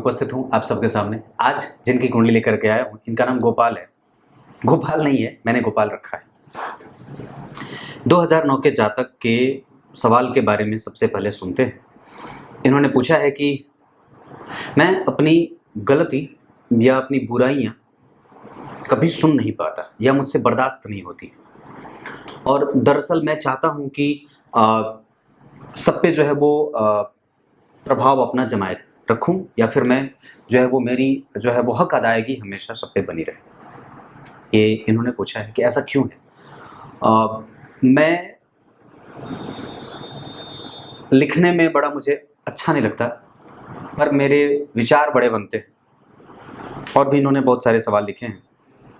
उपस्थित हूँ आप सबके सामने। आज जिनकी कुंडली लेकर के आया हूँ इनका नाम गोपाल है। गोपाल नहीं है, मैंने गोपाल रखा है। 2009 के जातक के सवाल के बारे में सबसे पहले सुनते हैं। इन्होंने पूछा है कि मैं अपनी गलती या अपनी बुराइयां कभी सुन नहीं पाता या मुझसे बर्दाश्त नहीं होती, और दरअसल मैं चाहता हूं कि सब पे जो है वो प्रभाव अपना जमाए रखूं, या फिर मैं जो है वो मेरी जो है वो हक अदायगी हमेशा सब पे बनी रहे। ये इन्होंने पूछा है कि ऐसा क्यों है। मैं लिखने में बड़ा मुझे अच्छा नहीं लगता, पर मेरे विचार बड़े बनते हैं। और भी इन्होंने बहुत सारे सवाल लिखे हैं,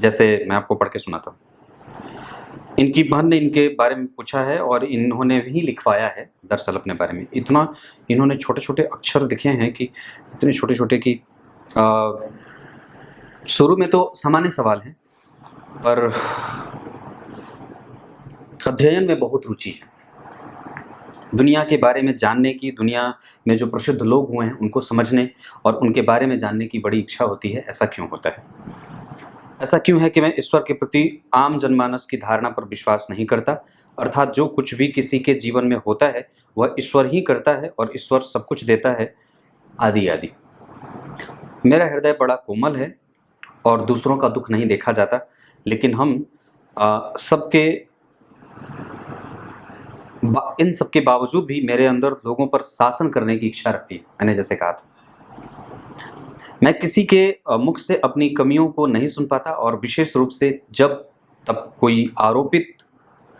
जैसे मैं आपको पढ़ के सुनाता हूँ। इनकी बहन ने इनके बारे में पूछा है और इन्होंने भी लिखवाया है दरअसल अपने बारे में। इतना इन्होंने छोटे छोटे अक्षर लिखे हैं कि इतने छोटे छोटे कि शुरू में तो सामान्य सवाल हैं, पर अध्ययन में बहुत रुचि है। दुनिया के बारे में जानने की, दुनिया में जो प्रसिद्ध लोग हुए हैं उनको समझने और उनके बारे में जानने की बड़ी इच्छा होती है। ऐसा क्यों होता है? ऐसा क्यों है कि मैं ईश्वर के प्रति आम जनमानस की धारणा पर विश्वास नहीं करता, अर्थात जो कुछ भी किसी के जीवन में होता है वह ईश्वर ही करता है और ईश्वर सब कुछ देता है, आदि आदि। मेरा हृदय बड़ा कोमल है और दूसरों का दुख नहीं देखा जाता, लेकिन इन सब के बावजूद भी मेरे अंदर लोगों पर शासन करने की इच्छा रखती है। मैंने जैसे कहा था, मैं किसी के मुख से अपनी कमियों को नहीं सुन पाता, और विशेष रूप से जब तब कोई आरोपित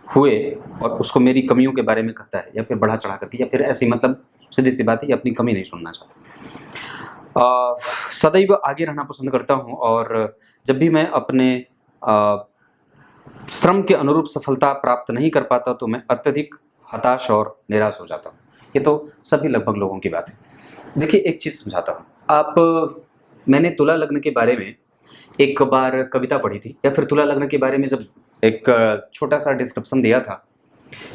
हुए और उसको मेरी कमियों के बारे में कहता है या फिर बढ़ा चढ़ा करके, या फिर ऐसी, मतलब सीधी सी बात है, अपनी कमी नहीं सुनना चाहता। सदैव आगे रहना पसंद करता हूँ, और जब भी मैं अपने श्रम के अनुरूप सफलता प्राप्त नहीं कर पाता तो मैं अत्यधिक हताश और निराश हो जाता हूँ। ये तो सभी लगभग लोगों की बात है। देखिए, एक चीज़ समझाता हूँ। मैंने तुला लग्न के बारे में एक बार कविता पढ़ी थी, या फिर तुला लग्न के बारे में जब एक छोटा सा डिस्क्रिप्शन दिया था,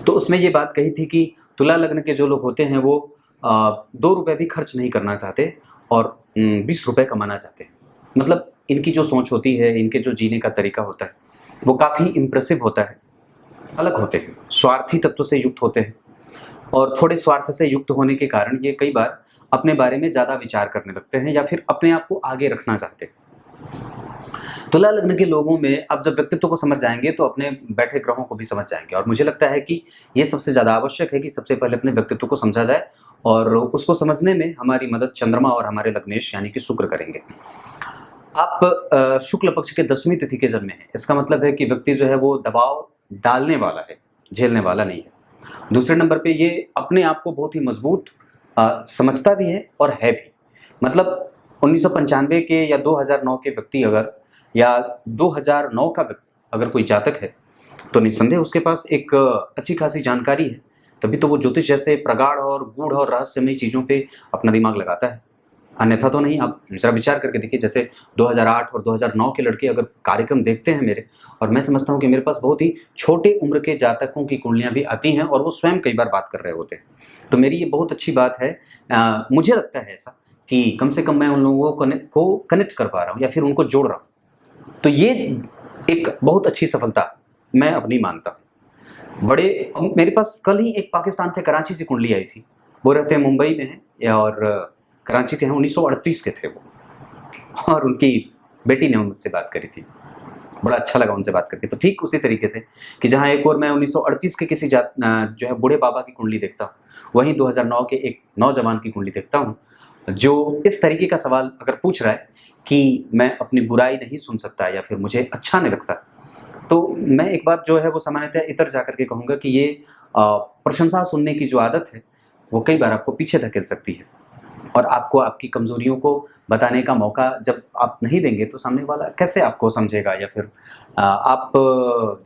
तो उसमें ये बात कही थी कि तुला लग्न के जो लोग होते हैं वो 2 रुपये भी खर्च नहीं करना चाहते और 20 रुपये कमाना चाहते हैं। मतलब इनकी जो सोच होती है, इनके जो जीने का तरीका होता है, वो काफ़ी इम्प्रेसिव होता है, अलग होते हैं, स्वार्थी तत्व से युक्त होते हैं, और थोड़े स्वार्थ से युक्त होने के कारण ये कई बार अपने बारे में ज़्यादा विचार करने लगते हैं या फिर अपने आप को आगे रखना चाहते हैं। तुला लग्न के लोगों में अब जब व्यक्तित्व को समझ जाएंगे तो अपने बैठे ग्रहों को भी समझ जाएंगे, और मुझे लगता है कि ये सबसे ज़्यादा आवश्यक है कि सबसे पहले अपने व्यक्तित्व को समझा जाए, और उसको समझने में हमारी मदद चंद्रमा और हमारे लग्नेश यानी कि शुक्र करेंगे। आप शुक्ल पक्ष के 10वीं तिथि के जन्मे हैं, इसका मतलब है कि व्यक्ति जो है वो दबाव डालने वाला है, झेलने वाला नहीं है। दूसरे नंबर पे ये अपने आप को बहुत ही मजबूत समझता भी है और है भी। मतलब 1995 के या 2009 के व्यक्ति अगर, या 2009 का अगर कोई जातक है, तो निस्संदेह उसके पास एक अच्छी खासी जानकारी है, तभी तो वो ज्योतिष जैसे प्रगाढ़ और गूढ़ और रहस्यमयी चीज़ों पे अपना दिमाग लगाता है। अन्यथा तो नहीं। आप जरा विचार करके देखिए, जैसे 2008 और 2009 के लड़के अगर कार्यक्रम देखते हैं मेरे, और मैं समझता हूँ कि मेरे पास बहुत ही छोटे उम्र के जातकों की कुंडलियाँ भी आती हैं और वो स्वयं कई बार बात कर रहे होते हैं, तो मेरी ये बहुत अच्छी बात है। मुझे लगता है ऐसा कि कम से कम मैं उन लोगों को कनेक्ट कर पा रहा हूँ या फिर उनको जोड़ रहा हूँ, तो ये एक बहुत अच्छी सफलता मैं अपनी मानता हूँ। मेरे पास कल ही एक पाकिस्तान से कराची से कुंडली आई थी। वो रहते हैं मुंबई में है और कराची के हैं, 1938 के थे वो, और उनकी बेटी ने मुझसे बात करी थी। बड़ा अच्छा लगा उनसे बात करके। तो ठीक उसी तरीके से कि जहाँ एक और मैं 1938 के किसी जो है बूढ़े बाबा की कुंडली देखता हूँ, वहीं 2009 के एक नौजवान की कुंडली देखता हूँ जो इस तरीके का सवाल अगर पूछ रहा है कि मैं अपनी बुराई नहीं सुन सकता या फिर मुझे अच्छा नहीं लगता, तो मैं एक बात जो है वो सामान्यतः इतर जा करके कहूँगा कि ये प्रशंसा सुनने की जो आदत है वो कई बार आपको पीछे धकेल सकती है, और आपको आपकी कमजोरियों को बताने का मौका जब आप नहीं देंगे तो सामने वाला कैसे आपको समझेगा, या फिर आप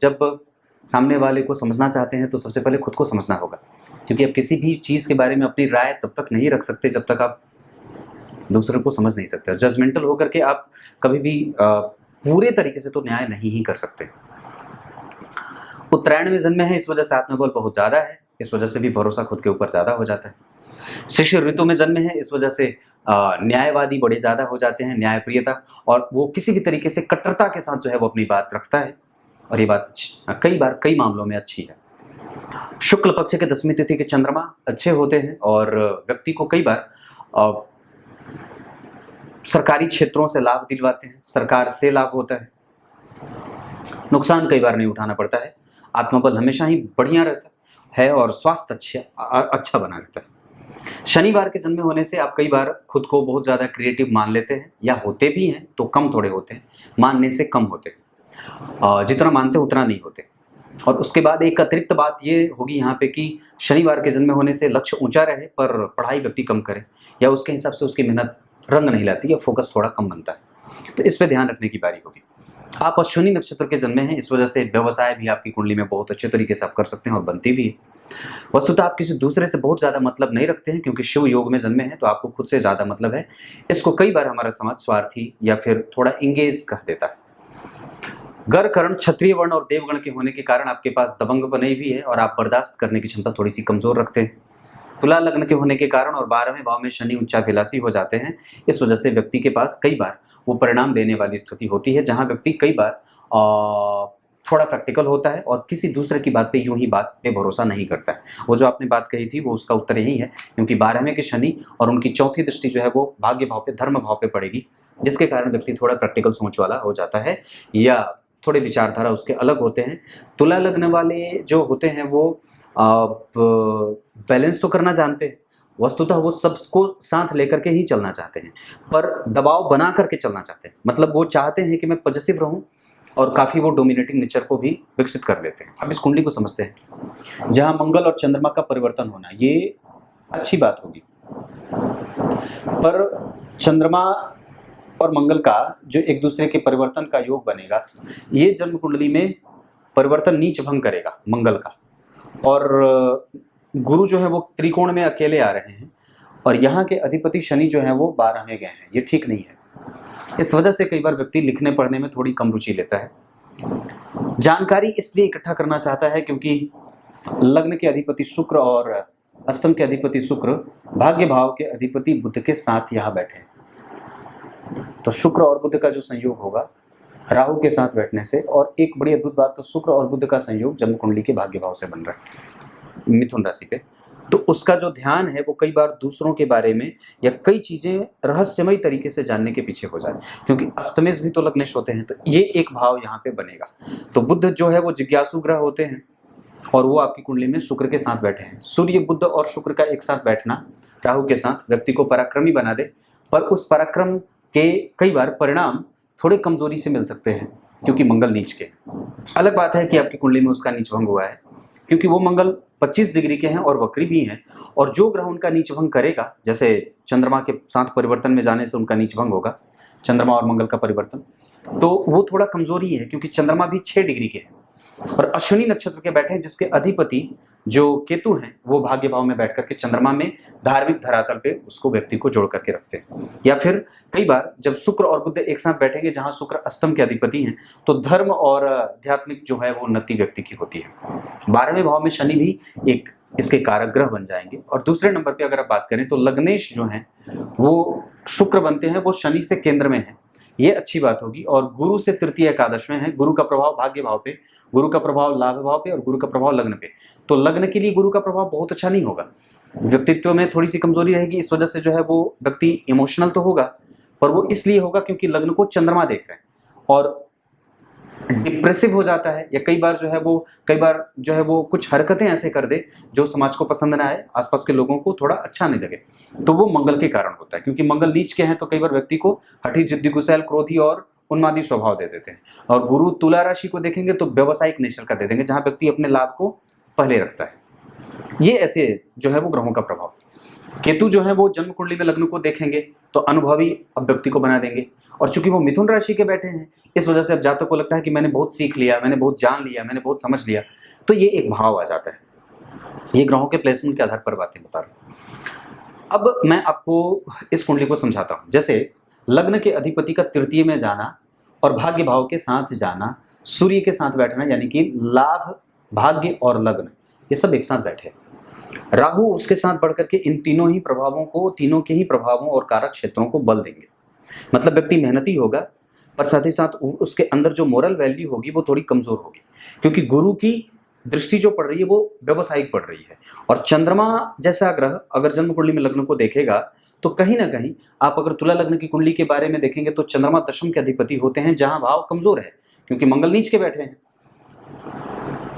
जब सामने वाले को समझना चाहते हैं तो सबसे पहले खुद को समझना होगा, क्योंकि आप किसी भी चीज़ के बारे में अपनी राय तब तक नहीं रख सकते जब तक आप दूसरे को समझ नहीं सकते। जजमेंटल होकर के आप कभी भी पूरे तरीके से तो न्याय नहीं ही कर सकते। उत्तरायण में जन्मे हैं, इस वजह से आत्मबल बहुत ज़्यादा है, इस वजह से भी भरोसा खुद के ऊपर ज़्यादा हो जाता है। शिष्य ऋतु में जन्मे हैं, इस वजह से न्यायवादी बड़े ज़्यादा हो जाते हैं, न्यायप्रियता, और वो किसी भी तरीके से कट्टरता के साथ जो है वो अपनी बात रखता है, और ये बात कई बार कई मामलों में अच्छी है। शुक्ल पक्ष के 10वीं तिथि के चंद्रमा अच्छे होते हैं और व्यक्ति को कई बार सरकारी क्षेत्रों से लाभ दिलवाते हैं, सरकार से लाभ होता है, नुकसान कई बार नहीं उठाना पड़ता है, आत्मबल हमेशा ही बढ़िया रहता है और स्वास्थ्य अच्छा बना रहता है। शनिवार के जन्मे होने से आप कई बार खुद को बहुत ज़्यादा क्रिएटिव मान लेते हैं, या होते भी हैं तो कम थोड़े होते हैं, मानने से कम होते हैं, जितना मानते उतना नहीं होते। और उसके बाद एक अतिरिक्त बात ये होगी यहाँ पे कि शनिवार के जन्मे होने से लक्ष्य ऊंचा रहे पर पढ़ाई व्यक्ति कम करे, या उसके हिसाब से उसकी मेहनत रंग नहीं लाती, या फोकस थोड़ा कम बनता है, तो इस पे ध्यान रखने की बारी होगी। आप अश्विनी नक्षत्र के जन्मे हैं, इस वजह से व्यवसाय भी आपकी कुंडली में बहुत अच्छे तरीके से आप कर सकते हैं और बनती भी है। वस्तुतः आप किसी दूसरे से बहुत ज़्यादा मतलब नहीं रखते हैं, क्योंकि शिव योग में जन्मे हैं तो आपको खुद से ज़्यादा मतलब है। इसको कई बार हमारा समाज स्वार्थी या फिर थोड़ा इंगेज कह देता है। गर कर्ण क्षत्रिय वर्ण और देवगण के होने के कारण आपके पास दबंग बनी भी है और आप बर्दाश्त करने की क्षमता थोड़ी सी कमजोर रखते हैं। तुला लग्न के होने के कारण और 12वें भाव में शनि उच्चाभिलाषी हो जाते हैं, इस वजह से व्यक्ति के पास कई बार वो परिणाम देने वाली स्थिति होती है, जहां व्यक्ति कई बार थोड़ा प्रैक्टिकल होता है और किसी दूसरे की बात पे यूं ही बात पे भरोसा नहीं करता है। वो जो आपने बात कही थी वो उसका उत्तर यही है, क्योंकि 12वें के शनि और उनकी चौथी दृष्टि जो है वो भाग्य भाव पे, धर्म भाव पे पड़ेगी, जिसके कारण व्यक्ति थोड़ा प्रैक्टिकल सोच वाला हो जाता है या थोड़े विचारधारा उसके अलग होते हैं। तुला लग्न वाले जो होते हैं वो बैलेंस तो करना जानते हैं, वस्तुतः वो सबको साथ लेकर के ही चलना चाहते हैं, पर दबाव बना करके चलना चाहते हैं। मतलब वो चाहते हैं कि मैं पॉजिटिव रहूं और काफ़ी वो डोमिनेटिंग नेचर को भी विकसित कर देते हैं। अब इस कुंडली को समझते हैं। जहां मंगल और चंद्रमा का परिवर्तन होना ये अच्छी बात होगी, पर चंद्रमा और मंगल का जो एक दूसरे के परिवर्तन का योग बनेगा, ये जन्म कुंडली में परिवर्तन नीच भंग करेगा मंगल का, और गुरु जो है वो त्रिकोण में अकेले आ रहे हैं और यहाँ के अधिपति शनि जो है वो 12वें गए हैं, ये ठीक नहीं है। इस वजह से कई बार व्यक्ति लिखने पढ़ने में थोड़ी कम रुचि लेता है। जानकारी इसलिए इकट्ठा करना चाहता है क्योंकि लग्न के अधिपति शुक्र और अष्टम के अधिपति शुक्र भाग्य भाव के अधिपति बुध के साथ यहाँ बैठे, तो शुक्र और बुध का जो संयोग होगा राहु के साथ बैठने से, और एक बड़ी अद्भुत बात, तो शुक्र और बुध का संयोग जन्म कुंडली के भाग्य भाव से बन रहा है मिथुन राशि पे, तो उसका जो ध्यान है वो कई बार दूसरों के बारे में या कई चीजें रहस्यमय तरीके से जानने के पीछे हो जाए, क्योंकि अष्टमेश भी तो लग्नेश होते हैं, तो ये एक भाव यहाँ पे बनेगा। तो बुध जो है वो जिज्ञासु ग्रह होते हैं और वो आपकी कुंडली में शुक्र के साथ बैठे हैं। सूर्य बुध और शुक्र का एक साथ बैठना राहु के साथ व्यक्ति को पराक्रमी बना दे, पर उस पराक्रम के कई बार परिणाम थोड़े कमजोरी से मिल सकते हैं, क्योंकि मंगल नीच के। अलग बात है कि आपकी कुंडली में उसका नीच भंग हुआ है, क्योंकि वो मंगल 25 डिग्री के हैं और वक्री भी हैं, और जो ग्रह उनका नीच भंग करेगा, जैसे चंद्रमा के साथ परिवर्तन में जाने से उनका नीच भंग होगा, चंद्रमा और मंगल का परिवर्तन, तो वो थोड़ा कमजोरी है, क्योंकि चंद्रमा भी 6 डिग्री के हैं और अश्विनी नक्षत्र के बैठे हैं, जिसके अधिपति जो केतु हैं वो भाग्य भाव में बैठ करके चंद्रमा में धार्मिक धरातल पे उसको व्यक्ति को जोड़ करके रखते हैं। या फिर कई बार जब शुक्र और बुध एक साथ बैठेंगे, जहां शुक्र अष्टम के अधिपति हैं, तो धर्म और आध्यात्मिक जो है वो उन्नति व्यक्ति की होती है। 12वें भाव में शनि भी एक इसके कारक ग्रह बन जाएंगे। और दूसरे नंबर पे अगर आप बात करें तो लग्नेश जो हैं वो शुक्र बनते हैं, वो शनि से केंद्र में है, ये अच्छी बात होगी। और गुरु से तृतीय एकादश में है, गुरु का प्रभाव भाग्य भाव पे, गुरु का प्रभाव लाभ भाव पे और गुरु का प्रभाव लग्न पे, तो लग्न के लिए गुरु का प्रभाव बहुत अच्छा नहीं होगा, व्यक्तित्व में थोड़ी सी कमजोरी रहेगी। इस वजह से जो है वो व्यक्ति इमोशनल तो होगा, पर वो इसलिए होगा क्योंकि लग्न को चंद्रमा देख रहे हैं और डिप्रेसिव हो जाता है, या कई बार जो है वो कुछ हरकतें ऐसे कर दे जो समाज को पसंद ना आए, आसपास के लोगों को थोड़ा अच्छा नहीं लगे, तो वो मंगल के कारण होता है। क्योंकि मंगल नीच के हैं तो कई बार व्यक्ति को हठी, जिद्दी, गुस्सैल, क्रोधी और उन्मादी स्वभाव दे देते हैं। और गुरु तुला राशि को देखेंगे तो व्यवसायिक नेचर का दे देंगे, जहां व्यक्ति अपने लाभ को पहले रखता है। ये ऐसे जो है वो ग्रहों का प्रभाव। केतु जो है वो जन्म कुंडली में लग्न को देखेंगे तो अनुभवी अब व्यक्ति को बना देंगे, और चूंकि वो मिथुन राशि के बैठे हैं, इस वजह से अब जातक को लगता है कि मैंने बहुत सीख लिया, मैंने बहुत जान लिया, मैंने बहुत समझ लिया, तो ये एक भाव आ जाता है। ये ग्रहों के प्लेसमेंट के आधार पर बातें बता रहा हूं। अब मैं आपको इस कुंडली को समझाता हूं। जैसे लग्न के अधिपति का तृतीय में जाना और भाग्य भाव के साथ जाना, सूर्य के साथ बैठना, यानी कि लाभ, भाग्य और लग्न ये सब एक साथ बैठे। राहु उसके साथ बढ़ करके इन तीनों के ही प्रभावों और कारक क्षेत्रों को बल देंगे। मतलब व्यक्ति मेहनती होगा, पर साथ ही साथ उसके अंदर जो मोरल वैल्यू होगी वो थोड़ी कमजोर होगी, क्योंकि गुरु की दृष्टि जो पड़ रही है वो व्यवसायिक पड़ रही है। और चंद्रमा जैसा ग्रह अगर जन्म कुंडली में लग्न को देखेगा तो कहीं ना कहीं आप अगर तुला लग्न की कुंडली के बारे में देखेंगे तो चंद्रमा दशम के अधिपति होते हैं, जहां भाव कमजोर है क्योंकि मंगल नीच के बैठे हैं।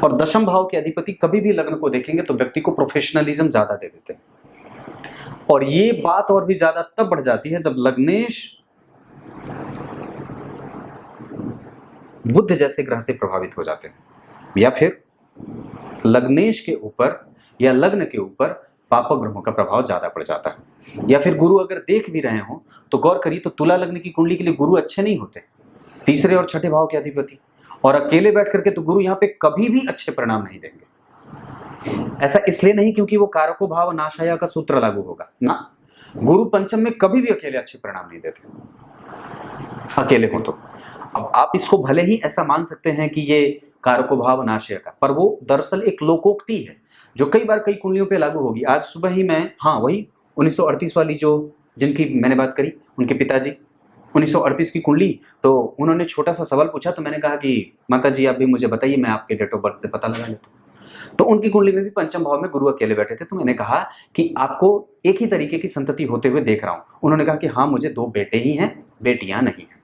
और दशम भाव के अधिपति कभी भी लग्न को देखेंगे तो व्यक्ति को प्रोफेशनलिज्म ज्यादा दे देते हैं। और ये बात और भी ज्यादा तब बढ़ जाती है जब लग्नेश बुध जैसे ग्रह से प्रभावित हो जाते हैं, या फिर लग्नेश के ऊपर या लग्न के ऊपर पापक ग्रहों का प्रभाव ज्यादा पड़ जाता है। या फिर गुरु अगर देख भी रहे हो तो गौर करिए तो तुला लग्न की कुंडली के लिए गुरु अच्छे नहीं होते, तीसरे और छठे भाव के अधिपति, और अकेले बैठ करके तो गुरु यहाँ पे कभी भी अच्छे परिणाम नहीं देंगे। ऐसा इसलिए नहीं क्योंकि वो कारको भाव नाशाया का सूत्र लागू होगा ना, गुरु पंचम में कभी भी अकेले अच्छे परिणाम नहीं देते, अकेले हो तो। अब आप इसको भले ही ऐसा मान सकते हैं कि ये कारको भाव नाशय का, पर वो दरअसल एक लोकोक्ति है जो कई बार कई कुंडलियों पे लागू होगी। आज सुबह ही मैं, हाँ वही 1938 वाली जो जिनकी मैंने बात करी, उनके पिताजी 1938 की कुंडली, तो उन्होंने छोटा सा सवाल पूछा तो मैंने कहा कि माता जी आप भी मुझे बताइए, मैं आपके डेट ऑफ बर्थ से पता लगा लेता हूँ। तो उनकी कुंडली में भी पंचम भाव में गुरु अकेले बैठे थे, तो मैंने कहा कि आपको एक ही तरीके की संतति होते हुए देख रहा हूँ। उन्होंने कहा कि हाँ मुझे 2 बेटे ही हैं, बेटियां नहीं हैं।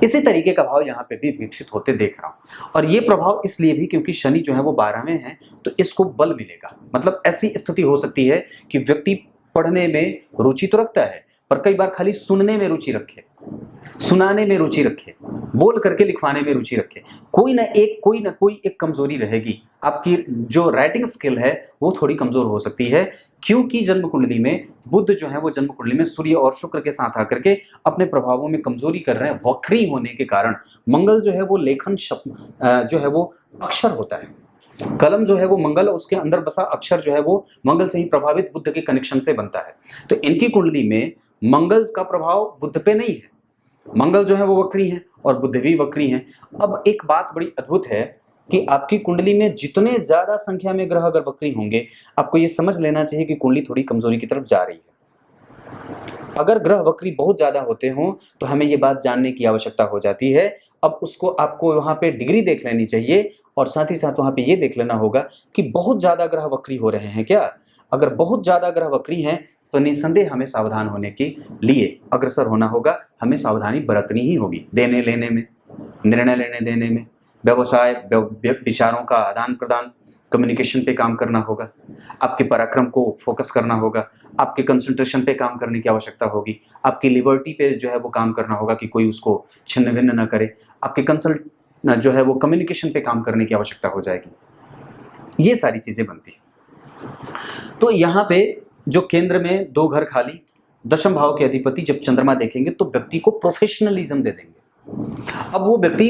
इसी तरीके का भाव यहाँ पे भी विकसित होते देख रहा हूं। और ये प्रभाव इसलिए भी क्योंकि शनि जो है वो 12वें है, तो इसको बल मिलेगा। मतलब ऐसी स्थिति हो सकती है कि व्यक्ति पढ़ने में रुचि तो रखता है, पर कई बार खाली सुनने में रुचि रखे, सुनाने में रुचि रखे, बोल करके लिखवाने में रुचि रखे, कोई ना कोई एक कमजोरी रहेगी। आपकी जो राइटिंग स्किल है वो थोड़ी कमजोर हो सकती है, क्योंकि जन्म कुंडली में बुध जो है वो जन्म कुंडली में सूर्य और शुक्र के साथ आकर के अपने प्रभावों में कमजोरी कर रहे हैं। वक्री होने के कारण मंगल जो है वो लेखन जो है वो अक्षर होता है, कलम जो है वो मंगल, उसके अंदर बसा अक्षर जो है वो मंगल से ही प्रभावित बुध के कनेक्शन से बनता है। तो इनकी कुंडली में मंगल का प्रभाव बुध पे नहीं है, मंगल जो है वो वक्री है और बुध भी वक्री है। अब एक बात बड़ी अद्भुत है कि आपकी कुंडली में जितने ज्यादा संख्या में ग्रह अगर वक्री होंगे, आपको ये समझ लेना चाहिए कि कुंडली थोड़ी कमजोरी की तरफ जा रही है। अगर ग्रह वक्री बहुत ज्यादा होते हों तो हमें ये बात जानने की आवश्यकता हो जाती है। अब उसको आपको वहां पे डिग्री देख लेनी चाहिए, और साथ ही साथ वहां पे ये देख लेना होगा कि बहुत ज्यादा ग्रह वक्री हो रहे हैं क्या। अगर बहुत ज्यादा ग्रह वक्री हैं तो निसंदेह हमें सावधान होने के लिए अग्रसर होना होगा, हमें सावधानी बरतनी ही होगी, देने लेने में, निर्णय लेने देने में, व्यवसाय विचारों का आदान प्रदान, कम्युनिकेशन पे काम करना होगा, आपके पराक्रम को फोकस करना होगा, आपके कंसंट्रेशन पे काम करने की आवश्यकता होगी, आपकी लिबर्टी पे जो है वो काम करना होगा कि कोई उसको छिन्न भिन्न न करे, आपके कंसल्ट जो है वो कम्युनिकेशन पे काम करने की आवश्यकता हो जाएगी। ये सारी चीजें बनती है। तो यहाँ पे जो केंद्र में 2 घर खाली, दशम भाव के अधिपति जब चंद्रमा देखेंगे तो व्यक्ति को प्रोफेशनलिज्म दे देंगे। अब वो व्यक्ति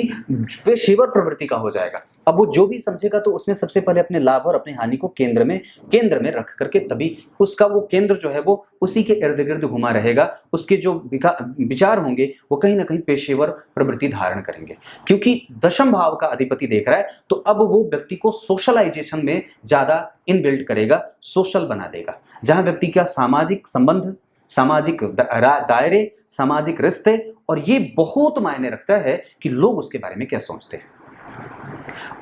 पेशेवर प्रवृत्ति का हो जाएगा। अब वो जो भी समझेगा तो उसमें सबसे पहले अपने लाभ और अपनी हानि को केंद्र में रख करके तभी उसका वो केंद्र जो है वो उसी के इर्द गिर्द घुमा रहेगा। उसके जो विचार होंगे वो कहीं ना कहीं पेशेवर प्रवृत्ति धारण करेंगे, क्योंकि दशम भाव का अधिपति देख रहा है। तो अब वो व्यक्ति को सोशलाइजेशन में ज्यादा इनबिल्ट करेगा, सोशल बना देगा, जहां व्यक्ति का सामाजिक संबंध, सामाजिक दायरे, सामाजिक रिश्ते, और ये बहुत मायने रखता है कि लोग उसके बारे में क्या सोचते हैं।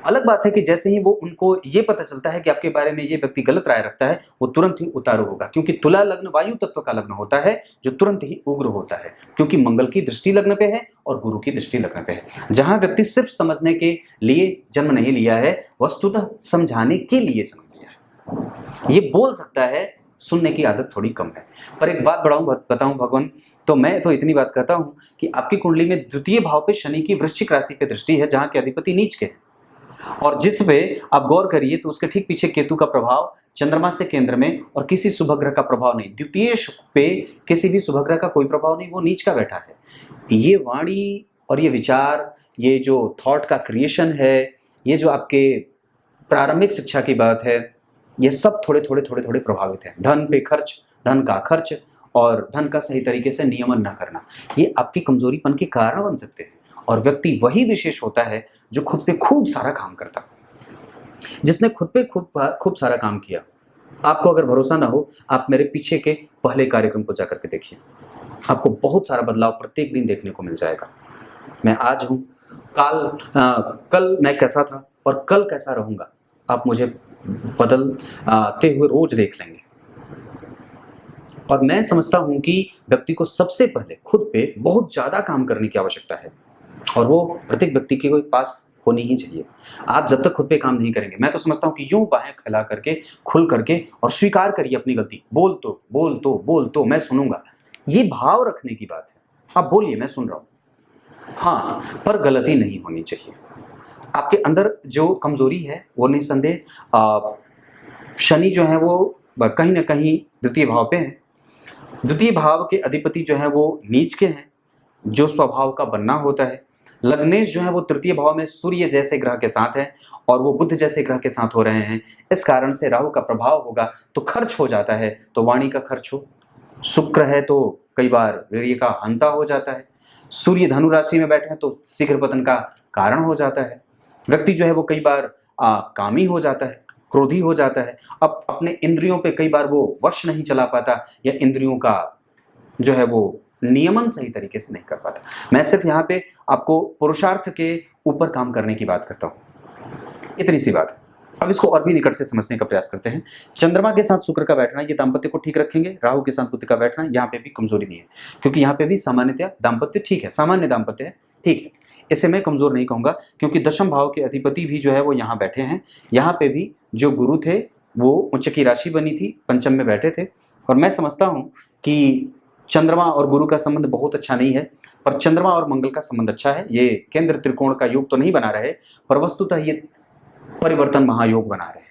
अलग बात है कि जैसे ही वो उनको ये पता चलता है कि आपके बारे में ये व्यक्ति गलत राय रखता है, वो तुरंत ही उतारू होगा, क्योंकि तुला लग्न वायु तत्व का लग्न होता है जो तुरंत ही उग्र होता है, क्योंकि मंगल की दृष्टि लग्न पे है और गुरु की दृष्टि लग्न पे है। जहां व्यक्ति सिर्फ समझने के लिए जन्म नहीं लिया है, वस्तुतः समझाने के लिए जन्म लिया है। ये बोल सकता है, सुनने की आदत थोड़ी कम है। पर एक बात बताऊं भगवान, तो मैं तो इतनी बात कहता हूं कि आपकी कुंडली में द्वितीय भाव पे शनि की वृश्चिक राशि पे दृष्टि है, जहां के अधिपति नीच के हैं, और जिस पे आप गौर करिए तो उसके ठीक पीछे केतु का प्रभाव, चंद्रमा से केंद्र में, और किसी शुभ ग्रह का प्रभाव नहीं। द्वितीय पे किसी भी शुभ ग्रह का कोई प्रभाव नहीं, वो नीच का बैठा है। ये वाणी और ये विचार, ये जो थॉट का क्रिएशन है, ये जो आपके प्रारंभिक शिक्षा की बात है, ये सब थोड़े थोड़े प्रभावित है। धन पे खर्च, धन का खर्च और धन का सही तरीके से नियमन न करना, ये आपकी कमजोरीपन के कारण बन सकते हैं। और व्यक्ति वही विशेष होता है जो खुद पे खूब सारा काम करता, जिसने खुद पे खूब सारा काम किया, आपको अगर भरोसा ना हो, आप मेरे पीछे के पहले कार्यक्रम को जाकर के देखिए। आपको बहुत सारा बदलाव प्रत्येक दिन देखने को मिल जाएगा। मैं आज हूँ, कल मैं कैसा था और कल कैसा रहूँगा, आप मुझे बदलते हुए रोज देख लेंगे। और मैं समझता हूँ कि व्यक्ति को सबसे पहले खुद पे बहुत ज़्यादा काम करने की आवश्यकता है, और वो प्रत्येक व्यक्ति के पास होनी ही चाहिए। आप जब तक खुद पे काम नहीं करेंगे, मैं तो समझता हूँ कि यूँ बाहें फैला करके, खुल करके और स्वीकार करिए अपनी गलती। बोल तो मैं सुनूँगा, ये भाव रखने की बात है। आप बोलिए, मैं सुन रहा हूँ। हाँ, पर गलती नहीं होनी चाहिए। आपके अंदर जो कमज़ोरी है वो निस्संदेह शनि जो है वो कहीं न कहीं द्वितीय भाव पे है। द्वितीय भाव के अधिपति जो है वो नीच के हैं, जो स्वभाव का बनना होता है। लग्नेश जो है वो तृतीय भाव में सूर्य जैसे ग्रह के साथ है और वो बुध जैसे ग्रह के साथ हो रहे हैं। इस कारण से राहु का प्रभाव होगा तो खर्च हो जाता है, तो वाणी का खर्च हो। शुक्र है तो कई बार वीर्य का हंता हो जाता है। सूर्य धनु राशि में बैठे हैं तो शीघ्र पतन का कारण हो जाता है। व्यक्ति जो है वो कई बार कामी हो जाता है, क्रोधी हो जाता है। अब अपने इंद्रियों पे कई बार वो वश नहीं चला पाता, या इंद्रियों का जो है वो नियमन सही तरीके से नहीं कर पाता। मैं सिर्फ यहाँ पे आपको पुरुषार्थ के ऊपर काम करने की बात करता हूँ, इतनी सी बात है। अब इसको और भी निकट से समझने का प्रयास करते हैं। चंद्रमा के साथ शुक्र का बैठना ये दाम्पत्य को ठीक रखेंगे। राहु के साथ बुध का बैठना यहाँ पे भी कमजोरी नहीं है, क्योंकि यहाँ पे भी सामान्यतया दाम्पत्य ठीक है, सामान्य दाम्पत्य है, ठीक है। इसे मैं कमजोर नहीं कहूँगा, क्योंकि दशम भाव के अधिपति भी जो है वो यहाँ बैठे हैं। यहाँ पे भी जो गुरु थे वो उच्च की राशि बनी थी, पंचम में बैठे थे। और मैं समझता हूँ कि चंद्रमा और गुरु का संबंध बहुत अच्छा नहीं है, पर चंद्रमा और मंगल का संबंध अच्छा है। ये केंद्र त्रिकोण का योग तो नहीं बना रहे, पर वस्तुतः ये परिवर्तन महायोग बना रहे हैं।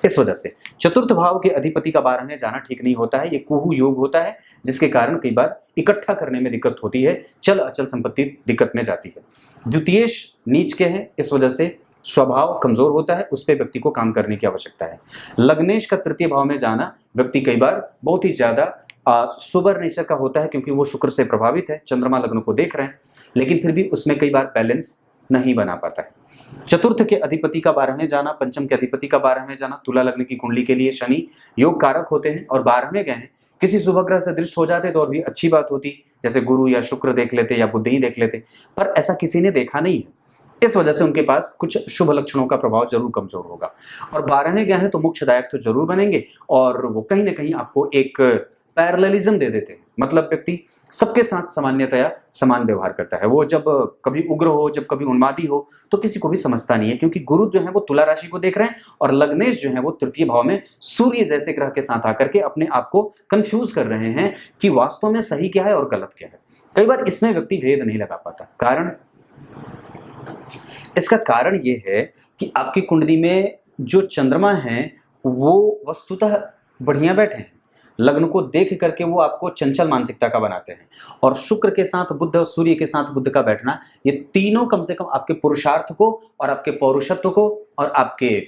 इस वजह से चतुर्थ भाव के अधिपति का 12वें जाना ठीक नहीं होता है। ये कुहू योग होता है, जिसके कारण कई बार इकट्ठा करने में दिक्कत होती है, चल अचल संपत्ति दिक्कत में जाती है। द्वितीयेश नीच के हैं, इस वजह से स्वभाव कमजोर होता है, उस पर व्यक्ति को काम करने की आवश्यकता है। लग्नेश का तृतीय भाव में जाना व्यक्ति कई बार बहुत ही ज्यादा सुबर नेचर का होता है, क्योंकि वो शुक्र से प्रभावित है, चंद्रमा लग्न को देख रहे हैं, लेकिन फिर भी उसमें कई बार बैलेंस नहीं बना पाता है। चतुर्थ के अधिपति का 12वें जाना, पंचम के अधिपति का 12वें जाना तुला लग्न की कुंडली के लिए शनि योग कारक होते हैं, और 12वें गए हैं। किसी शुभ ग्रह से दृष्ट हो जाते तो और भी अच्छी बात होती, जैसे गुरु या शुक्र देख लेते या बुध ही देख लेते, पर ऐसा किसी ने देखा नहीं है। इस वजह से उनके पास कुछ शुभ लक्षणों का प्रभाव जरूर कमजोर होगा। और 12वें गए हैं तो मोक्षदायक तो जरूर बनेंगे, और वो कहीं ना कहीं आपको एक पैरेललिज्म दे देते हैं। मतलब व्यक्ति सबके साथ सामान्यतया समान व्यवहार करता है। वो जब कभी उग्र हो, जब कभी उन्मादी हो, तो किसी को भी समझता नहीं है, क्योंकि गुरु जो है वो तुला राशि को देख रहे हैं, और लग्नेश जो है वो तृतीय भाव में सूर्य जैसे ग्रह के साथ आकर के अपने आप को कंफ्यूज कर रहे हैं कि वास्तव में सही क्या है और गलत क्या है। कई बार इसमें व्यक्ति भेद नहीं लगा पाता। इसका कारण ये है कि आपकी कुंडली में जो चंद्रमा है वो वस्तुतः बढ़िया बैठे हैं, लग्न को देख करके वो आपको चंचल मानसिकता का बनाते हैं। और शुक्र के साथ बुध और सूर्य के साथ बुध का बैठना, ये तीनों कम से कम आपके पुरुषार्थ को और आपके पौरुषत्व को और आपके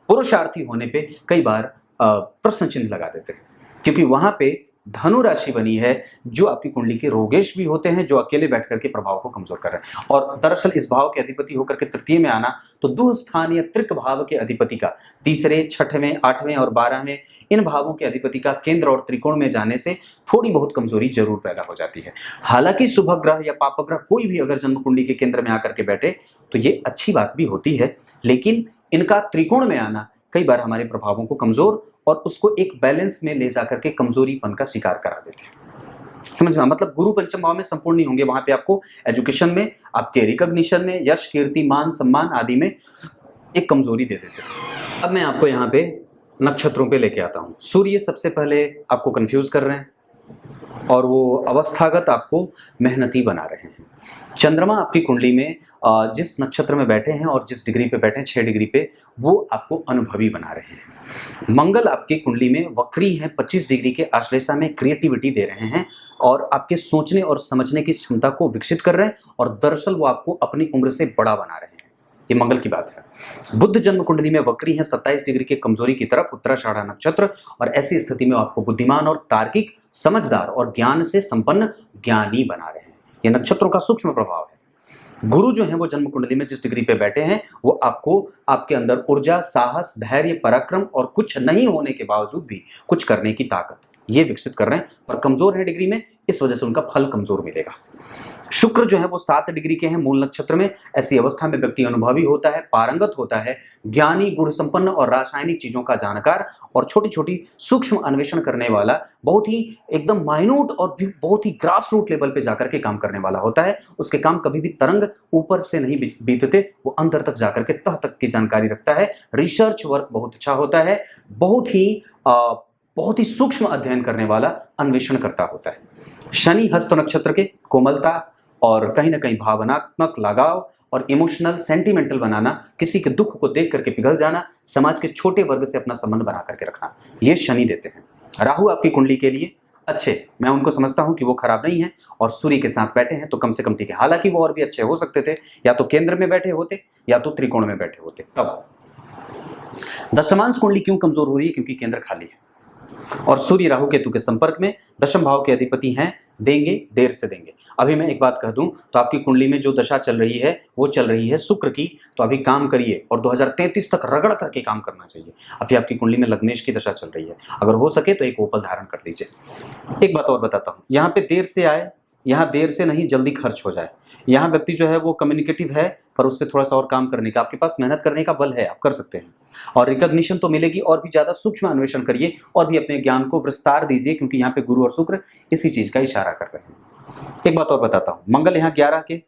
पुरुषार्थी होने पे कई बार प्रश्न चिन्ह लगा देते हैं, क्योंकि वहां पे धनु राशि बनी है, जो आपकी कुंडली के रोगेश भी होते हैं, जो अकेले बैठ करके प्रभाव को कमजोर कर रहे हैं। और दरअसल इस भाव के अधिपति होकर के तृतीय में आना, तो दुह स्थान या त्रिक भाव के अधिपति का तीसरे, छठवें, 8वें और 12वें इन भावों के अधिपति का केंद्र और त्रिकोण में जाने से थोड़ी बहुत कमजोरी जरूर पैदा हो जाती है। हालांकि शुभ ग्रह या पाप ग्रह कोई भी अगर जन्म कुंडली के केंद्र में आकर के बैठे तो ये अच्छी बात भी होती है, लेकिन इनका त्रिकोण में आना कई बार हमारे प्रभावों को कमजोर और उसको एक बैलेंस में ले जाकर के कमजोरीपन का शिकार करा देते हैं। समझ में? मतलब गुरु पंचम भाव में संपूर्ण नहीं होंगे, वहां पे आपको एजुकेशन में, आपके रिकॉग्निशन में, यश, कीर्ति, मान, सम्मान आदि में एक कमजोरी दे देते हैं। अब मैं आपको यहाँ पे नक्षत्रों पे लेके आता हूँ। सूर्य सबसे पहले आपको कंफ्यूज कर रहे हैं, और वो अवस्थागत आपको मेहनती बना रहे हैं। चंद्रमा आपकी कुंडली में जिस नक्षत्र में बैठे हैं और जिस डिग्री पे बैठे हैं, 6 डिग्री पे, वो आपको अनुभवी बना रहे हैं। मंगल आपकी कुंडली में वक्री है, 25 डिग्री के आश्लेषा में क्रिएटिविटी दे रहे हैं और आपके सोचने और समझने की क्षमता को विकसित कर रहे हैं, और दरअसल वो आपको अपनी उम्र से बड़ा बना रहे हैं। ये मंगल की बात है। बुध जन्म कुंडली में वक्री है, 27 डिग्री के कमजोरी की तरफ, उत्तराषाढ़ा नक्षत्र, और ऐसी स्थिति में आपको बुद्धिमान और तार्किक, समझदार और ज्ञान से संपन्न ज्ञानी बना रहे हैं। यह नक्षत्रों का सूक्ष्म प्रभाव है। गुरु जो है वो जन्म कुंडली में जिस डिग्री पे बैठे हैं वो आपको आपके अंदर ऊर्जा, साहस, धैर्य, पराक्रम और कुछ नहीं होने के बावजूद भी कुछ करने की ताकत ये विकसित कर रहे हैं, पर कमजोर है डिग्री में, इस वजह से उनका फल कमजोर मिलेगा। शुक्र जो है वो 7 डिग्री के हैं मूल नक्षत्र में। ऐसी अवस्था में व्यक्ति अनुभवी होता है, पारंगत होता है, ज्ञानी, गुण संपन्न और रासायनिक चीजों का जानकार और छोटी छोटी सूक्ष्म अन्वेषण करने वाला, बहुत ही एकदम माइन्यूट और भी बहुत ही ग्रास रूट लेवल पे जाकर के काम करने वाला होता है। उसके काम कभी भी तरंग ऊपर से नहीं बीतते, वो अंदर तक जाकर के तह तक की जानकारी रखता है। रिसर्च वर्क बहुत अच्छा होता है, बहुत ही सूक्ष्म अध्ययन करने वाला, अन्वेषण करता होता है। शनि हस्त नक्षत्र के कोमलता और कहीं ना कहीं भावनात्मक लगाव और इमोशनल सेंटिमेंटल बनाना, किसी के दुख को देख करके पिघल जाना, समाज के छोटे वर्ग से अपना संबंध बना करके रखना, ये शनि देते हैं। राहु आपकी कुंडली के लिए अच्छे, मैं उनको समझता हूं कि वो खराब नहीं है और सूर्य के साथ बैठे हैं तो कम से कम ठीक है। हालांकि वो और भी अच्छे हो सकते थे, या तो केंद्र में बैठे होते या तो त्रिकोण में बैठे होते। तब दशमांश कुंडली क्यों कमजोर हो रही है? क्योंकि केंद्र खाली है और सूर्य राहु केतु के संपर्क में, दशम भाव के अधिपति हैं, देंगे, देर से देंगे। अभी मैं एक बात कह दूं तो आपकी कुंडली में जो दशा चल रही है वो चल रही है शुक्र की, तो अभी काम करिए और 2033 तक रगड़ करके काम करना चाहिए। अभी आपकी कुंडली में लग्नेश की दशा चल रही है, अगर हो सके तो एक ओपल धारण कर लीजिए। एक बात और बताता हूँ, यहाँ पे देर से आए, यहाँ देर से नहीं, जल्दी खर्च हो जाए। यहाँ व्यक्ति जो है वो कम्युनिकेटिव है, पर उस पर थोड़ा सा और काम करने का, आपके पास मेहनत करने का बल है, आप कर सकते हैं और रिकॉग्निशन तो मिलेगी। और भी ज़्यादा सूक्ष्म अन्वेषण करिए और भी अपने ज्ञान को विस्तार दीजिए, क्योंकि यहाँ पे गुरु और शुक्र इसी चीज़ का इशारा कर रहे हैं। एक बात और बताता हूँ, मंगल यहाँ 11 के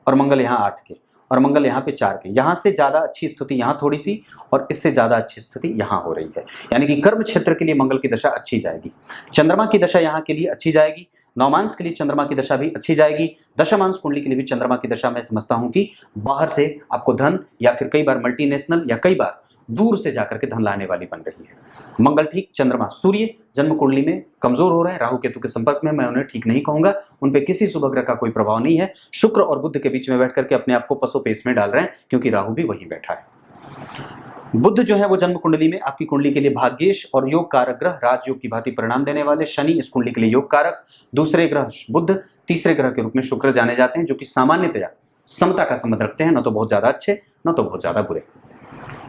और मंगल यहाँ 8 के और मंगल यहाँ पे 4 के, यहाँ से ज़्यादा अच्छी स्थिति यहाँ थोड़ी सी और इससे ज़्यादा अच्छी स्थिति यहाँ हो रही है, यानी कि कर्म क्षेत्र के लिए मंगल की दशा अच्छी जाएगी। चंद्रमा की दशा यहाँ के लिए अच्छी जाएगी, नौमांश के लिए चंद्रमा की दशा भी अच्छी जाएगी, दशमांश कुंडली के लिए भी चंद्रमा की दशा मैं समझता हूँ कि बाहर से आपको धन या फिर कई बार मल्टीनेशनल या कई बार दूर से जाकर के धन लाने वाली बन रही है। मंगल ठीक, चंद्रमा, सूर्य जन्म कुंडली में कमजोर हो रहा है, राहु केतु के संपर्क में, मैं उन्हें ठीक नहीं कहूंगा, उन पे किसी शुभ ग्रह का कोई प्रभाव नहीं है। शुक्र और बुध के बीच में बैठ करके अपने आप को पसोपेश में डाल रहे हैं, क्योंकि राहु भी वहीं बैठा है। बुध जो है वो जन्म कुंडली में आपकी कुंडली के लिए भाग्येश और योग कारक ग्रह, राजयोग की भांति परिणाम देने वाले। शनि इस कुंडली के लिए योग कारक, दूसरे ग्रह बुध, तीसरे ग्रह के रूप में शुक्र जाने जाते हैं, जो कि सामान्यतया समता का संबंध रखते हैं, न तो बहुत ज्यादा अच्छे न तो बहुत ज्यादा बुरे।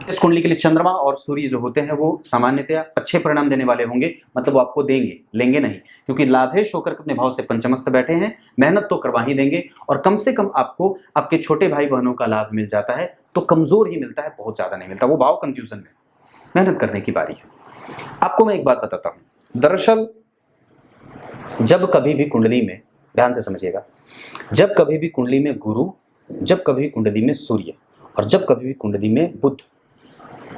इस कुंडली के लिए चंद्रमा और सूर्य जो होते हैं वो सामान्यतया अच्छे परिणाम देने वाले होंगे, मतलब वो आपको देंगे, लेंगे नहीं, क्योंकि लाभेश होकर अपने भाव से पंचमस्त बैठे हैं, मेहनत तो करवा ही देंगे और कम से कम आपको आपके छोटे भाई बहनों का लाभ मिल जाता है, तो कमजोर ही मिलता है, बहुत ज्यादा नहीं मिलता। वो भाव कंफ्यूजन में, मेहनत करने की बारी है। आपको मैं एक बात बताता हूं, दरअसल जब कभी भी कुंडली में, ध्यान से समझिएगा, जब कभी भी कुंडली में गुरु, जब कभी कुंडली में सूर्य और जब कभी भी कुंडली में बुध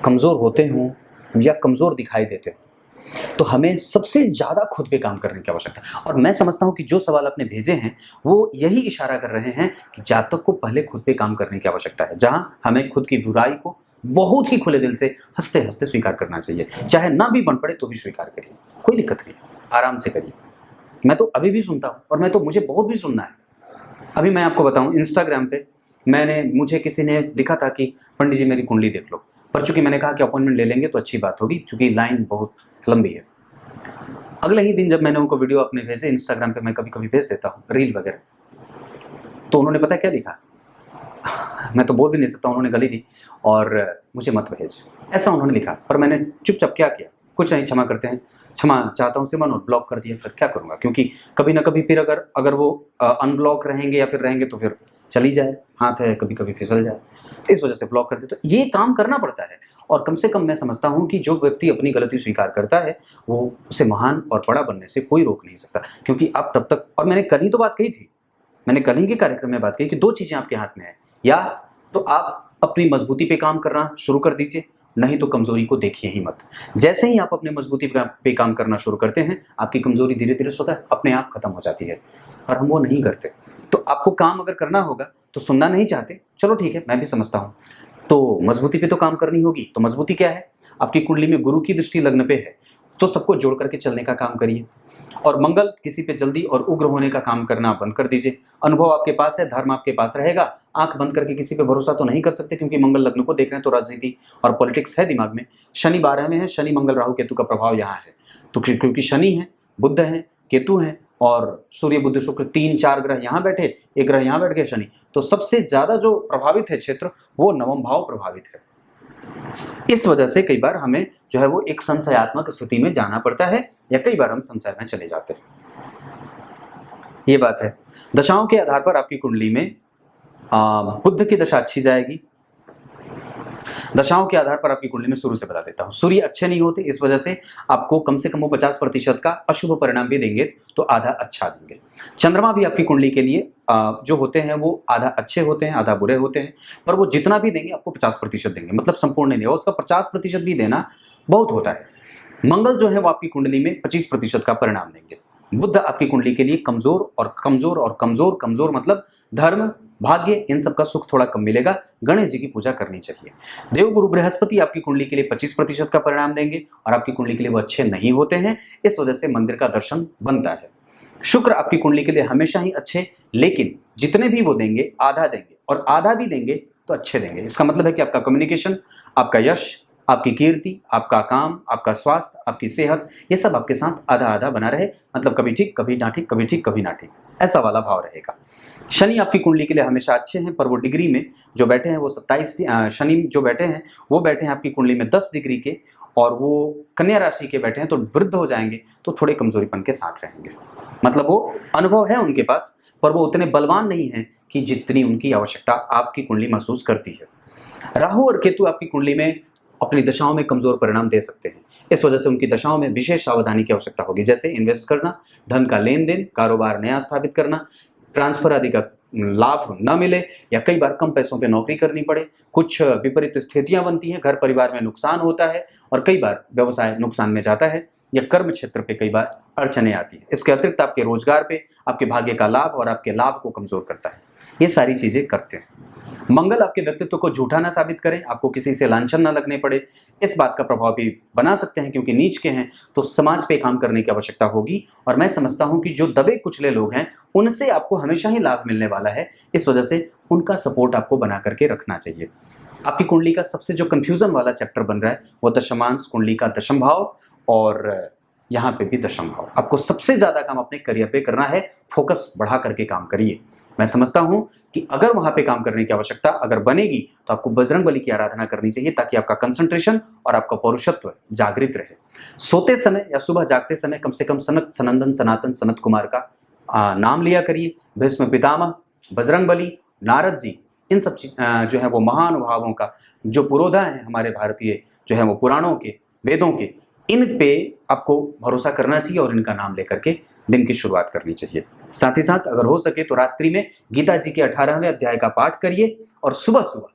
कमजोर होते हों या कमजोर दिखाई देते हो, तो हमें सबसे ज्यादा खुद पे काम करने की आवश्यकता है। और मैं समझता हूं कि जो सवाल आपने भेजे हैं वो यही इशारा कर रहे हैं कि जातक को पहले खुद पे काम करने की आवश्यकता है, जहां हमें खुद की बुराई को बहुत ही खुले दिल से हंसते हंसते स्वीकार करना चाहिए, चाहे ना भी बन पड़े तो भी स्वीकार करिए, कोई दिक्कत नहीं, आराम से करिए। मैं तो अभी भी सुनता हूँ और मुझे बहुत भी सुनना है। अभी मैं आपको बताऊं, इंस्टाग्राम पे मुझे किसी ने लिखा था कि पंडित जी मेरी कुंडली देख लो, पर चूंकि मैंने कहा कि अपॉइंटमेंट ले लेंगे तो अच्छी बात होगी, चूंकि लाइन बहुत लंबी है। अगले ही दिन जब मैंने उनको वीडियो अपने भेजे, इंस्टाग्राम पे मैं कभी कभी भेज देता हूँ रील वगैरह, तो उन्होंने पता है क्या लिखा? मैं तो बोल भी नहीं सकता, उन्होंने गाली दी और मुझे मत भेज, ऐसा उन्होंने लिखा। पर मैंने चुपचाप क्या किया, कुछ नहीं, क्षमा करते हैं, क्षमा चाहता हूँ सिमन, और ब्लॉक कर दिया। फिर क्या करूँगा, क्योंकि कभी ना कभी फिर अगर वो अनब्लॉक रहेंगे या फिर रहेंगे तो फिर चली जाए, हाथ है कभी कभी फिसल जाए, तो इस वजह से ब्लॉक कर दे। तो ये काम करना पड़ता है और कम से कम मैं समझता हूं कि जो व्यक्ति अपनी गलती स्वीकार करता है वो उसे महान और बड़ा बनने से कोई रोक नहीं सकता, क्योंकि आप तब तक, और मैंने कल ही तो बात कही थी, मैंने कल ही के कार्यक्रम में बात कही कि 2 चीजें आपके हाथ में है, या तो आप अपनी मजबूती पे काम करना शुरू कर दीजिए, नहीं तो कमजोरी को देखिए ही मत। जैसे ही आप अपने मजबूती पे काम करना शुरू करते हैं, आपकी कमजोरी धीरे धीरे स्वतः अपने आप खत्म हो जाती है, और हम वो नहीं करते। तो आपको काम अगर करना होगा तो सुनना नहीं चाहते, चलो ठीक है, मैं भी समझता हूँ, तो मजबूती पे तो काम करनी होगी। तो मजबूती क्या है? आपकी कुंडली में गुरु की दृष्टि लग्न पे है, तो सबको जोड़ करके चलने का काम करिए, और मंगल किसी पे जल्दी और उग्र होने का काम करना बंद कर दीजिए। अनुभव आपके पास है, धर्म आपके पास रहेगा, आंख बंद करके किसी पे भरोसा तो नहीं कर सकते, क्योंकि मंगल लग्न को देख रहे हैं, तो राजनीति और पॉलिटिक्स है दिमाग में। शनि 12वें है, शनि मंगल राहु केतु का प्रभाव यहाँ है, तो क्योंकि शनि है, बुध है, केतु है और सूर्य बुध शुक्र 3-4 ग्रह यहाँ बैठे, एक ग्रह यहाँ बैठ गए शनि, तो सबसे ज्यादा जो प्रभावित है क्षेत्र वो नवम भाव प्रभावित है। इस वजह से कई बार हमें जो है वो एक संशयात्मक स्थिति में जाना पड़ता है या कई बार हम संशय में चले जाते हैं। ये बात है। दशाओं के आधार पर आपकी कुंडली में बुध की दशा अच्छी जाएगी। दशाओं के आधार पर आपकी कुंडली में शुरू से बता देता हूं, सूर्य अच्छे नहीं होते, इस वजह से आपको कम से कम वो 50% का अशुभ परिणाम भी देंगे तो आधा अच्छा देंगे। चंद्रमा भी आपकी कुंडली के लिए जो होते हैं वो आधा अच्छे होते हैं, आधा बुरे होते हैं, पर वो जितना भी देंगे आपको 50% देंगे, मतलब संपूर्ण नहीं देगा, उसका 50% भी देना बहुत होता है। मंगल जो है वो आपकी कुंडली में 25% का परिणाम देंगे। बुध आपकी कुंडली के लिए कमजोर और कमजोर और कमजोर, कमजोर मतलब धर्म भाग्य इन सब का सुख थोड़ा कम मिलेगा। गणेश जी की पूजा करनी चाहिए। देवगुरु बृहस्पति आपकी कुंडली के लिए 25% का परिणाम देंगे और आपकी कुंडली के लिए वो अच्छे नहीं होते हैं, इस वजह से मंदिर का दर्शन बनता है। शुक्र आपकी कुंडली के लिए हमेशा ही अच्छे, लेकिन जितने भी वो देंगे आधा देंगे, और आधा भी देंगे तो अच्छे देंगे। इसका मतलब है कि आपका कम्युनिकेशन, आपका यश, आपकी कीर्ति, आपका काम, आपका स्वास्थ्य, आपकी सेहत, ये सब आपके साथ आधा आधा बना रहे, मतलब कभी ठीक कभी ना ठीक, कभी ठीक कभी ना ठीक, ऐसा वाला भाव रहेगा। शनि आपकी कुंडली के लिए हमेशा अच्छे हैं, पर वो डिग्री में जो बैठे हैं वो 27 शनि जो बैठे हैं वो बैठे हैं आपकी कुंडली में 10 डिग्री के, और वो कन्या राशि के बैठे हैं, तो वृद्ध हो जाएंगे तो थोड़े कमजोरीपन के साथ रहेंगे। मतलब वो अनुभव है उनके पास, पर वो उतने बलवान नहीं है कि जितनी उनकी आवश्यकता आपकी कुंडली महसूस करती है। राहु और केतु आपकी कुंडली में अपनी दशाओं में कमजोर परिणाम दे सकते हैं, इस वजह से उनकी दशाओं में विशेष सावधानी की आवश्यकता होगी, जैसे इन्वेस्ट करना, धन का लेन देन, कारोबार नया स्थापित करना, ट्रांसफर आदि का लाभ न मिले, या कई बार कम पैसों पे नौकरी करनी पड़े, कुछ विपरीत स्थितियां बनती हैं, घर परिवार में नुकसान होता है, और कई बार व्यवसाय नुकसान में जाता है, या कर्म क्षेत्र पे कई बार अड़चने आती है। इसके अतिरिक्त आपके रोजगार पे आपके भाग्य का लाभ और आपके लाभ को कमजोर करता है। ये सारी चीजें करते हैं। मंगल आपके व्यक्तित्व को झूठा ना साबित करें, आपको किसी से लांछन ना लगने पड़े, इस बात का प्रभाव भी बना सकते हैं, क्योंकि नीच के हैं तो समाज पे काम करने की आवश्यकता होगी। और मैं समझता हूं कि जो दबे कुचले लोग हैं उनसे आपको हमेशा ही लाभ मिलने वाला है, इस वजह से उनका सपोर्ट आपको बना करके रखना चाहिए। आपकी कुंडली का सबसे जो कंफ्यूजन वाला चैप्टर बन रहा है वो दशमांश कुंडली का दशम भाव, और यहाँ पे भी दशम भाव। आपको सबसे ज्यादा काम अपने करियर पे करना है, फोकस बढ़ा करके काम करिए। मैं समझता हूं कि अगर वहां पे काम करने की आवश्यकता अगर बनेगी तो आपको बजरंगबली की आराधना करनी चाहिए, ताकि आपका कंसंट्रेशन और आपका पौरुषत्व जागृत रहे। सोते समय या सुबह जागते समय कम से कम सनत सनंदन सनातन सनत कुमार का नाम लिया करिए। भीष्म पितामह, बजरंगबली, नारद जी, इन सब जो है वो महानुभावों का जो पुरोधा है हमारे भारतीय जो है वो पुराणों के, वेदों के, इन पे आपको भरोसा करना चाहिए और इनका नाम लेकर के दिन की शुरुआत करनी चाहिए। साथ ही साथ अगर हो सके तो रात्रि में गीता जी के 18वें अध्याय का पाठ करिए, और सुबह सुबह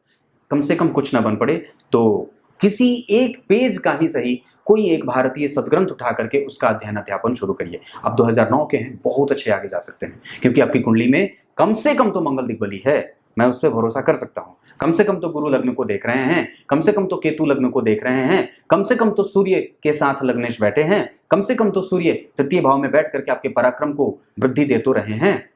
कम से कम कुछ ना बन पड़े तो किसी एक पेज का ही सही कोई एक भारतीय सदग्रंथ उठा करके उसका अध्ययन अध्यापन शुरू करिए। आप 2009 के हैं, बहुत अच्छे आगे जा सकते हैं, क्योंकि आपकी कुंडली में कम से कम तो मंगल दिग्बली है, मैं उस पर भरोसा कर सकता हूं। कम से कम तो गुरु लग्न को देख रहे हैं, कम से कम तो केतु लग्न को देख रहे हैं, कम से कम तो सूर्य के साथ लग्नेश बैठे हैं, कम से कम तो सूर्य तृतीय भाव में बैठ करके आपके पराक्रम को वृद्धि दे तो रहे हैं।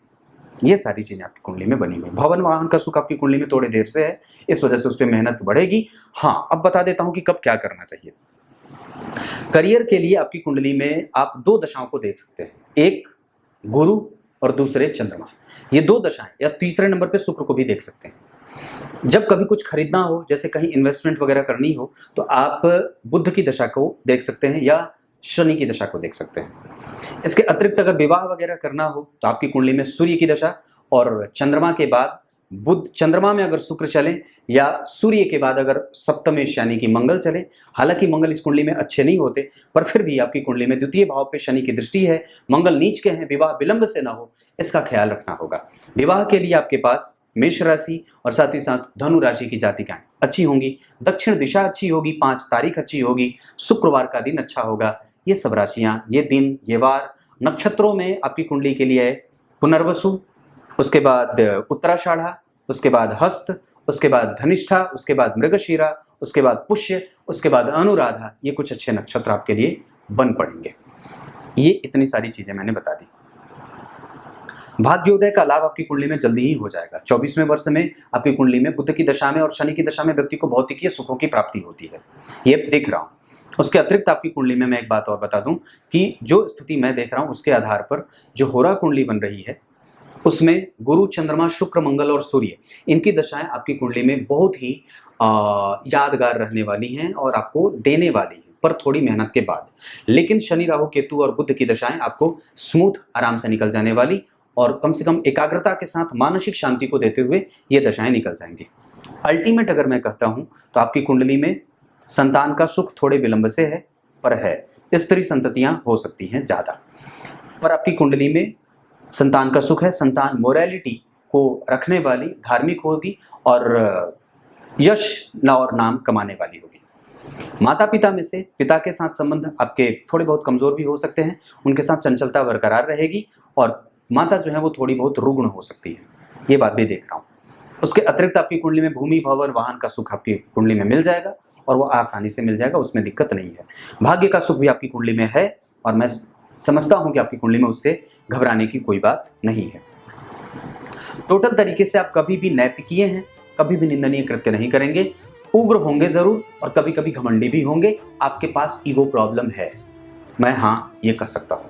ये सारी चीजें आपकी कुंडली में बनी हुई। भवन वाहन का सुख आपकी कुंडली में थोड़ी देर से है, इस वजह से उस पर मेहनत बढ़ेगी। हाँ, अब बता देता हूं कि कब क्या करना चाहिए। करियर के लिए आपकी कुंडली में आप 2 दशाओं को देख सकते हैं, एक गुरु और दूसरे चंद्रमा। ये 2 दशाएं, या तीसरे नंबर पे शुक्र को भी देख सकते हैं। जब कभी कुछ खरीदना हो, जैसे कहीं इन्वेस्टमेंट वगैरह करनी हो, तो आप बुध की दशा को देख सकते हैं या शनि की दशा को देख सकते हैं। इसके अतिरिक्त अगर विवाह वगैरह करना हो तो आपकी कुंडली में सूर्य की दशा और चंद्रमा के बाद बुध, चंद्रमा में अगर शुक्र चले या सूर्य के बाद अगर सप्तमेश यानी कि मंगल चले। हालांकि मंगल इस कुंडली में अच्छे नहीं होते, पर फिर भी आपकी कुंडली में द्वितीय भाव पे शनि की दृष्टि है, मंगल नीच के हैं, विवाह विलंब से ना हो, इसका ख्याल रखना होगा। विवाह के लिए आपके पास मेष राशि और साथ ही साथ धनु राशि की जातिकाएं अच्छी होंगी, दक्षिण दिशा अच्छी होगी, 5 तारीख अच्छी होगी, शुक्रवार का दिन अच्छा होगा। ये सब राशियां, ये दिन, ये वार, नक्षत्रों में आपकी कुंडली के लिए पुनर्वसु, उसके बाद उत्तराषाढ़ा, उसके बाद हस्त, उसके बाद धनिष्ठा, उसके बाद मृगशीरा, उसके बाद पुष्य, उसके बाद अनुराधा। ये कुछ अच्छे नक्षत्र आपके लिए बन पड़ेंगे। ये इतनी सारी चीजें मैंने बता दी। भाग्योदय का लाभ आपकी कुंडली में जल्दी ही हो जाएगा। 24वें वर्ष में आपकी कुंडली में बुध की दशा में और शनि की दशा में व्यक्ति को भौतिकीय सुखों की प्राप्ति होती है, ये देख रहा हूं। उसके अतिरिक्त आपकी कुंडली में मैं एक बात और बता दूं कि जो स्थिति मैं देख रहा हूं उसके आधार पर जो होरा कुंडली बन रही है उसमें गुरु, चंद्रमा, शुक्र, मंगल और सूर्य, इनकी दशाएं आपकी कुंडली में बहुत ही यादगार रहने वाली हैं और आपको देने वाली हैं, पर थोड़ी मेहनत के बाद। लेकिन शनि, राहु, केतु और बुध की दशाएं आपको स्मूथ आराम से निकल जाने वाली और कम से कम एकाग्रता के साथ मानसिक शांति को देते हुए ये दशाएं निकल जाएंगी। अल्टीमेट अगर मैं कहता हूं तो आपकी कुंडली में संतान का सुख थोड़े विलंब से है, पर है। स्त्री संततियां हो सकती हैं ज़्यादा, पर आपकी कुंडली में संतान का सुख है। संतान मोरालिटी को रखने वाली, धार्मिक होगी और यश और नाम कमाने वाली होगी। माता पिता में से पिता के साथ संबंध आपके थोड़े बहुत कमज़ोर भी हो सकते हैं, उनके साथ चंचलता बरकरार रहेगी और माता जो है वो थोड़ी बहुत रुग्ण हो सकती है, ये बात भी देख रहा हूँ। उसके अतिरिक्त आपकी कुंडली में भूमि, भवन, वाहन का सुख आपकी कुंडली में मिल जाएगा और वो आसानी से मिल जाएगा, उसमें दिक्कत नहीं है। भाग्य का सुख भी आपकी कुंडली में है और मैं समझता हूं कि आपकी कुंडली में उससे घबराने की कोई बात नहीं है। टोटल तरीके से आप कभी भी नैतिकीय हैं, कभी भी निंदनीय कृत्य नहीं करेंगे, उग्र होंगे जरूर और कभी कभी घमंडी भी होंगे। आपके पास ईगो प्रॉब्लम है, मैं हाँ ये कह सकता हूं।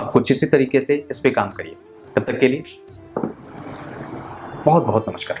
आप कुछ इसी तरीके से इस पे काम करिए। तब तक के लिए बहुत बहुत नमस्कार।